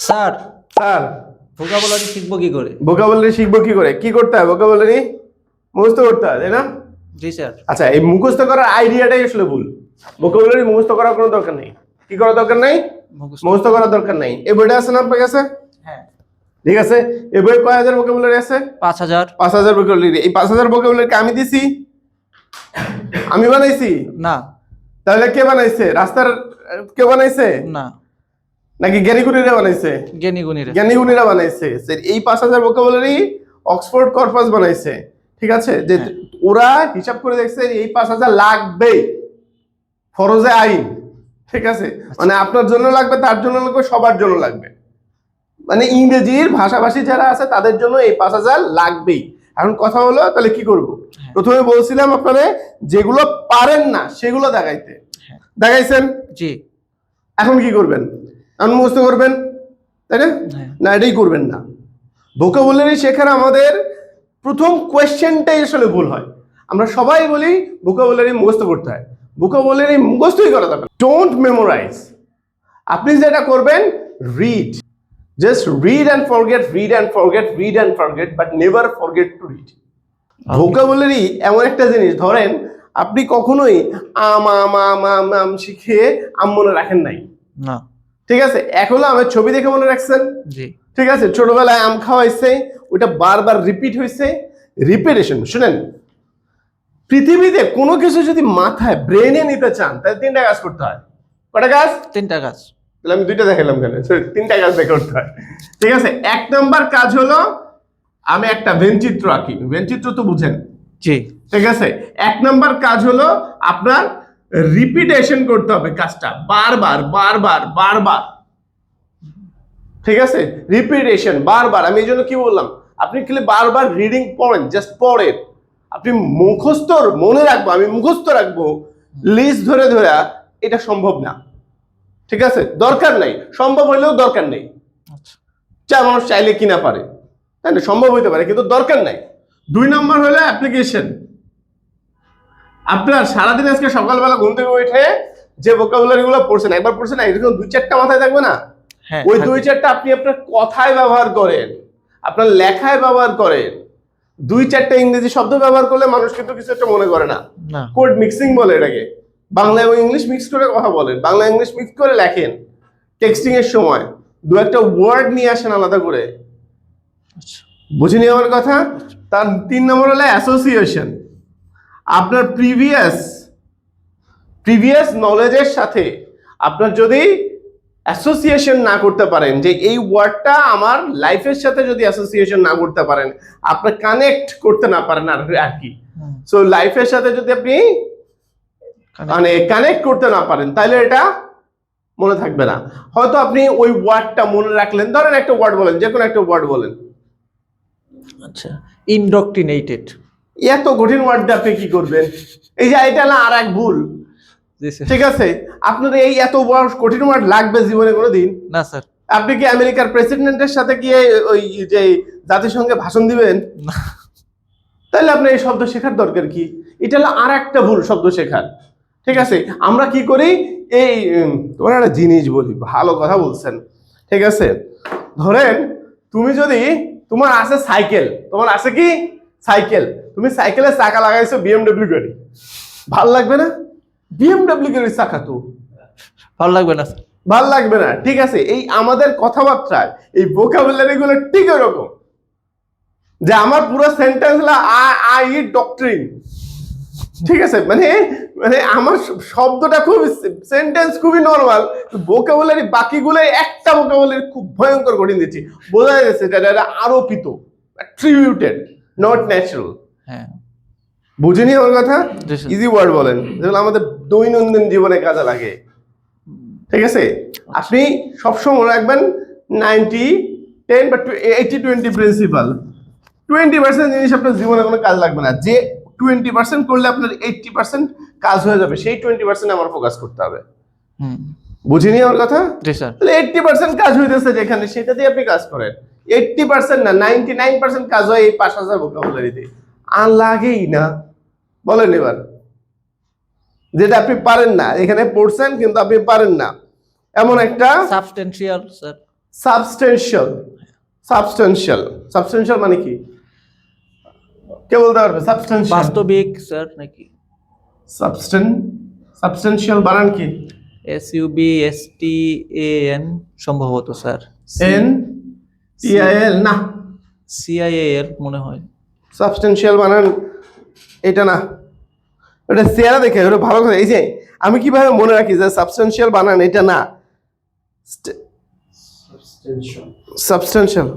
Sir, sir vocabulary শিখবো কি করে? ভোকাবুলারি শিখবো কি করে? কি করতে হয়? ভোকাবুলারি মুখস্থ করতে হয়, তাই না? জি স্যার। আচ্ছা, এই মুখস্থ করার আইডিয়াটাই আসলে ভুল। ভোকাবুলারি মুখস্থ করার কোনো দরকার নেই। কি করার দরকার নেই? মুখস্থ করার দরকার নেই। এই বইটা আছে না আপনার কাছে? হ্যাঁ। ঠিক আছে, এই বই কয় হাজার ভোকাবুলারি আছে? 5000। 5000 ভোকাবুলারি। এই 5000 ভোকাবুলারি আমি দিছি? আমি বানাইছি? না। তাহলে কে বানাইছে? রাস্তার কে বানাইছে? না, নাকি জ্ঞানীগুণীরা বানাইছে? জ্ঞানী গুণীরা। জ্ঞানীগুণীরা বানাইছে। এই 5000 ভোকাবুলারি অক্সফোর্ড কর্পাস বানাইছে। ঠিক আছে, যে ওরা হিসাব করে দেখছে এই 5000 লাগবেই, ফরজে আইন। ঠিক আছে, মানে আপনার জন্য লাগবে, তার জন্য লাগবে, সবার জন্য লাগবে। মানে ইংরেজির ভাষাভাষী যারা আছে তাদের জন্য এই 5000 লাগবেই। এখন কথা হলো তাহলে কি করব? প্রথমে বলছিলাম আপনারা যেগুলো পারেন না সেগুলো দেখাইতে, দেখাইছেন? জি। এখন কি করবেন? এখন মুখস্থ করবেন, তাই না? না, এটাই করবেন না। ভোকাবুলারি শেখার আমাদের প্রথম কোয়েশ্চেনটাই আসলে ভুল হয়। আমরা সবাই বলি ভোকাবুলারি মুখস্থ করতে হয়। ভোকাবুলারি মুখস্থই করা যাবে না। Don't memorise. আপনি যেটা করবেন, read. Just read and forget, read and forget, read and forget, but never forget to read. Vocabulary এমন একটা জিনিস, ধরেন আপনি কখনোই আম আম আম আম আম শিখে আম মনে রাখেন নাই, না। ঠিক আছে? এক হলো আমের ছবি দেখে মনে রাখছেন, জি। ঠিক আছে? ছোটবেলায় আম খাওয়াইছে, ওটা বারবার রিপিট হয়েছে। রিপিটেশন। শুনেন, পৃথিবীতে কোনো কিছু যদি মাথায় ব্রেনে নিতে চান তাহলে 3টা কাজ করতে হয়। কটা কাজ? 3টা কাজ। তাহলে আমি 2টা দেখালাম কেন? 3টা কাজ দেখে করতে হয়। ঠিক আছে, 1 নম্বর কাজ হলো আমি একটা ভেনচিত্র আঁকি। ভেনচিত্র তো বুঝেন? জি। ঠিক আছে, 1 নম্বর কাজ হলো আপনার রিপিটেশন করতে হবে কাজটা, বারবার বারবার বারবার। ঠিক আছে, রিপিটেশন বারবার। আমি এই জন্য কি বললাম, আপনি খালি বারবার রিডিং পড়েন, জাস্ট পড়েন। আপনি মুখস্থ মনে রাখবো, আমি মুখস্থ রাখবো লিস্ট ধরে ধরে, এটা সম্ভব না। ঠিক আছে, দরকার নাই। সম্ভব হইলেও দরকার নেই। চা মানুষ চাইলে কিনা পারে, তাই না? সম্ভব হইতে পারে কিন্তু দরকার নাই। 2 নম্বর হলো অ্যাপ্লিকেশন। আপনার সারাদিন আজকে সকালবেলা ঘুম থেকে উঠে যে ভোকাবুলারি গুলো পড়ছেন, একবার পড়ছেন না, এরকম 2-4টা মাথায় থাকবে না? ওই 2-4টা আপনি আপনার কথায় ব্যবহার করেন, আপনার লেখায় ব্যবহার করেন। 2-4টা ইংরেজি শব্দ ব্যবহার করলে মানুষ কিন্তু কিছু একটা মনে করে না। কোড মিক্সিং বলে এটাকে। বাংলা এবং ইংলিশ মিক্স করে কথা বলেন, বাংলা ইংলিশ মিক্স করে লেখেন। টেক্সটিং এর সময় 2-একটা ওয়ার্ড নিয়ে আসেন আলাদা করে। বুঝিনি আমার কথা? তার 3 নম্বর হলো অ্যাসোসিয়েশন। আপনার প্রিভিয়াস নলেজের সাথে আপনার যদি অ্যাসোসিয়েশন না করতে পারেন, যে এই ওয়ার্ডটা আমার লাইফের সাথে যদি অ্যাসোসিয়েশন না করতে পারেন, আপনি কানেক্ট করতে না পারেন আর কি। সো লাইফের সাথে যদি আপনি মানে কানেক্ট করতে না পারেন তাহলে এটা মনে থাকবে না। হয়তো আপনি ওই ওয়ার্ডটা মনে রাখলেন, ধরেন একটা ওয়ার্ড বলেন, যে কোনো একটা ওয়ার্ড বলেন। আচ্ছা, ইনডক্ট্রিনেটেড। এত কঠিন ওয়ার্ড দিয়ে আপনি কি করবেন? এই যে এটা না আর এক ভুল। ঠিক আছে, আপনার এই এত বড় কঠিন ওয়ার্ড লাগবে জীবনে কোনোদিন? না স্যার। আপনি কি আমেরিকার প্রেসিডেন্টের সাথে গিয়ে ওই যে জাতিসংঘে ভাষণ দিবেন? তাহলে আপনার এই শব্দ শেখার দরকার কি? এটা হলো আর একটা ভুল শব্দ শেখার। ঠিক আছে, আমরা কি করি, এই তোমার একটা জিনিস বলি, ভালো কথা বলছেন। ঠিক আছে, ধরেন তুমি যদি, তোমার আছে সাইকেল, তোমার আছে কি সাইকেল, তুমি সাইকেলের চাকা লাগাইছো বিএমডব্লিউ গাড়ি, ভাল লাগবে না? বিএমডব্লিউ গাড়ির চাকা তো ভালো লাগবে না। ভাল লাগবে না। ঠিক আছে, এই আমাদের কথাবার্তায় এই ভোকাবুলারি গুলো ঠিক এরকম, যে আমার পুরো সেন্টেন্স হলো আই ইট ডক্টরিন। ঠিক আছে, মানে মানে আমার শব্দটা খুব, সেন্টেন্স খুবই নরমাল, ভোকাবুলারি বাকিগুলো একটা ভোকাবুলারি খুব ভয়ঙ্কর কঠিন দিচ্ছি। বোঝা যাচ্ছে এটা আরোপিত, অ্যাট্রিবিউটেড, নট ন্যাচারাল। হ্যাঁ, বুঝিনি আমার কথা? ইজি ওয়ার্ড বলেন যেগুলো আমাদের দৈনন্দিন জীবনে কাজে লাগে। ঠিক আছে, আপনি সবসময় মনে রাখবেন 90-10 বা 80-20 প্রিন্সিপাল। 20% জিনিস আপনার জীবনে কোনো কাজ লাগবে না, যে 20% করলে আপনার 80% কাজ হয়ে যাবে, সেই 20% আমার ফোকাস করতে হবে। বুঝিনি আমার কথা? তাহলে 80% কাজ হইতেছে যেখানে, সেটা দিয়ে আপনি কাজ করেন। 80% না, 99% কাজ হয় এই 5000 ভোকাবুলারিতে। আর লাগেই না। বলেন এবার, যেটা আপনি পারেন না, এখানে পড়ছেন কিন্তু আপনি পারেন না, এমন একটা সাবস্টেন্সিয়াল স্যার। সাবস্টেনশিয়াল সাবস্টেনশিয়াল সাবস্টেনশিয়াল মানে কি কে বলতে পারবে সাবস্টেনশিয়াল বাস্তবিক স্যার নাকি? সাবস্টেনশিয়াল বানান কি? SUBSTAN সম্ভবত স্যার। NTIL না, CIAL মনে হয়। সাবস্টেনশিয়াল বানান এটা না, ওটা চেহারা দেখে ওটা ভালো কথা। এই যে আমি কিভাবে মনে রাখি যে সাবস্টেনশিয়াল বানান এটা না, সাবস্টেনশিয়াল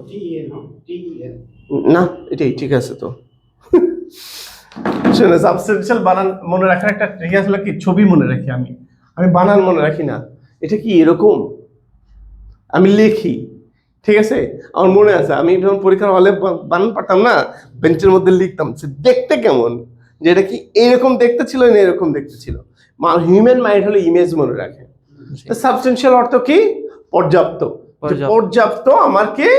না, এটাই ঠিক আছে। তো শুনে সাবস্টেনশিয়াল বানান মনে রাখার একটা ট্রিক আসলে কি, ছবি মনে রাখি আমি বানান মনে রাখি না। এটা কি এরকম আমি লিখি, ঠিক আছে, আমার মনে আছে আমি যখন পরীক্ষার হলে বানান পারতাম না, বেঞ্চের মধ্যে লিখতাম যে দেখতে কেমন, যে এটা কি এরকম দেখতে ছিল না এরকম দেখতে ছিল। হিউম্যান মাইন্ড হলো ইমেজ মনে রাখে। সাবস্টেনশিয়াল অর্থ কি? পর্যাপ্ত। পর্যাপ্ত আমার কি,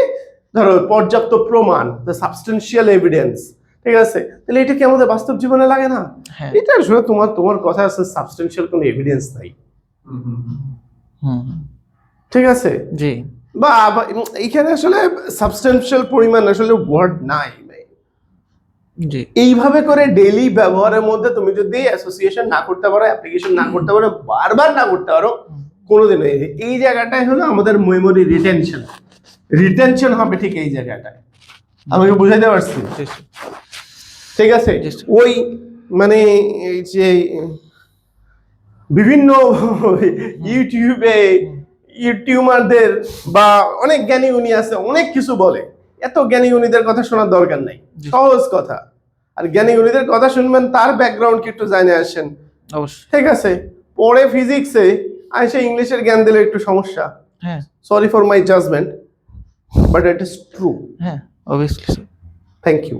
ধরো পর্যাপ্ত প্রমাণ, দ্য সাবস্টেনশিয়াল এভিডেন্স, ঠিক আছে। তাহলে এটা কি আমাদের বাস্তব জীবনে লাগে না? এটা আসলে তোমার কথা আছে সাবস্টেনশিয়াল কোনো এভিডেন্স নাই, ঠিক আছে জি। বা এখানে আসলে সাবস্টেনশিয়াল পরিমাণ আসলে ওয়ার্ড নাই। জি, এইভাবে করে ডেইলি ব্যবহারের মধ্যে তুমি যদি অ্যাসোসিয়েশন না করতে পারো, অ্যাপ্লিকেশন না করতে পারো, বারবার না করতে পারো, কোনোদিন এই জায়গাটাই হলো আমাদের মেমোরি রিটেনশন হবে ঠিক এই জায়গাটায়। আমাকে বুঝাইতে পারছি? ঠিক আছে। ওই মানে এই যে বিভিন্ন ইউটিউবারদের বা অনেক জ্ঞানী গুণী আছে, অনেক কিছু বলে, এত জ্ঞানী গুণীদের কথা শোনার দরকার নাই, সহজ কথা। আর জ্ঞানী গুণীদের কথা শুনবেন তার ব্যাকগ্রাউন্ড কি একটু জানে আসেন, অবশ্যই, ঠিক আছে। পড়ে ফিজিক্সে আইসে ইংলিশের জ্ঞান দিলে একটু সমস্যা, হ্যাঁ, sorry for my judgement, but it is true. হ্যাঁ, অবভিয়াসলি। Thank you.